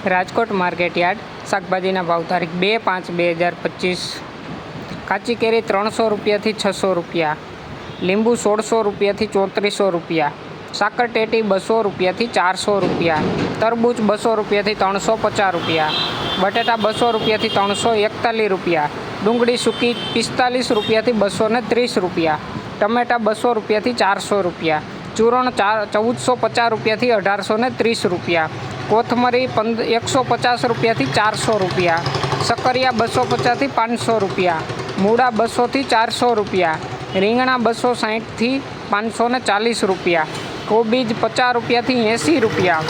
Rajkot market yard શાકભાજીના ભાવ તારીખ 2/5/2025। કાચી કેરી 300 રૂપિયાથી 600 રૂપિયા, લીંબુ 1600 રૂપિયાથી 3400 રૂપિયા, સાકર ટેટી 200 રૂપિયાથી 400 રૂપિયા, તરબૂચ 200 રૂપિયાથી 350 રૂપિયા, બટેટા 200 રૂપિયાથી 341 રૂપિયા, ડુંગળી સૂકી 45 રૂપિયાથી 230 રૂપિયા, ટમેટા 200 રૂપિયાથી 400 રૂપિયા, ચૂરણ 1450 રૂપિયાથી 1830 રૂપિયા, કોથમરી 150 રૂપિયાથી 400 રૂપિયા, સકરિયા 250થી 500 રૂપિયા, મૂળા 200થી 400 રૂપિયા, રીંગણા 260થી 540 રૂપિયા, કોબીજ 50 રૂપિયાથી 80 રૂપિયા,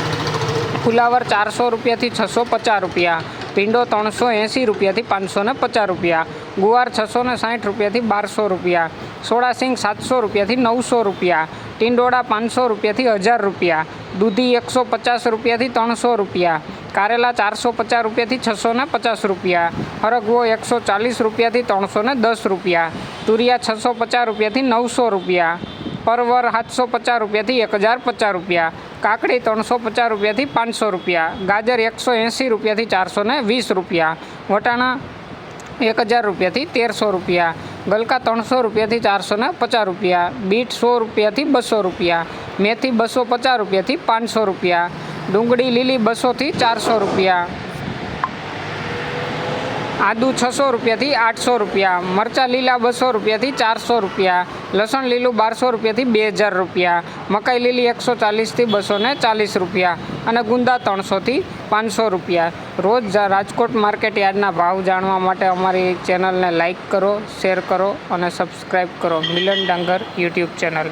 ફુલાવર 400 રૂપિયાથી 650 રૂપિયા, ભીંડો 380 રૂપિયાથી 550 રૂપિયા, ગુવાર 660 રૂપિયાથી 1200 રૂપિયા, સોળાસિંગ 700 રૂપિયાથી 900 રૂપિયા, ટીંડોળા 500 રૂપિયાથી 1000 રૂપિયા, દૂધી 150 રૂપિયાથી 300 રૂપિયા, કારેલા 450 રૂપિયાથી 650 રૂપિયા, હરગવો 140 રૂપિયાથી 310 રૂપિયા, તુરિયા 650 રૂપિયાથી 900 રૂપિયા, પરવર 750 રૂપિયાથી 1050 રૂપિયા, કાકડી 350 રૂપિયાથી 500 રૂપિયા, ગાજર 180 રૂપિયાથી 420 રૂપિયા, વટાણા 1000 રૂપિયાથી 1300 રૂપિયા, ગલકા 300 રૂપિયાથી 450 રૂપિયા, બીટ 100 રૂપિયાથી 200 રૂપિયા, મેથી 250 રૂપિયાથી 500 રૂપિયા, ડુંગળી લીલી 200થી 400 રૂપિયા, આદુ 600 રૂપિયાથી 800 રૂપિયા, મરચાં લીલા 200 રૂપિયાથી 400 રૂપિયા, લસણ લીલું 1200 રૂપિયાથી 2000 રૂપિયા, મકાઈ લીલી 140થી 240 રૂપિયા અને ગુંદા 300થી 500 રૂપિયા। રોજ રાજકોટ માર્કેટ યાર્ડના ભાવ જાણવા માટે અમારી ચેનલને લાઇક કરો, શેર કરો અને સબસ્ક્રાઈબ કરો, મિલન ડાંગર યુટ્યુબ ચેનલ।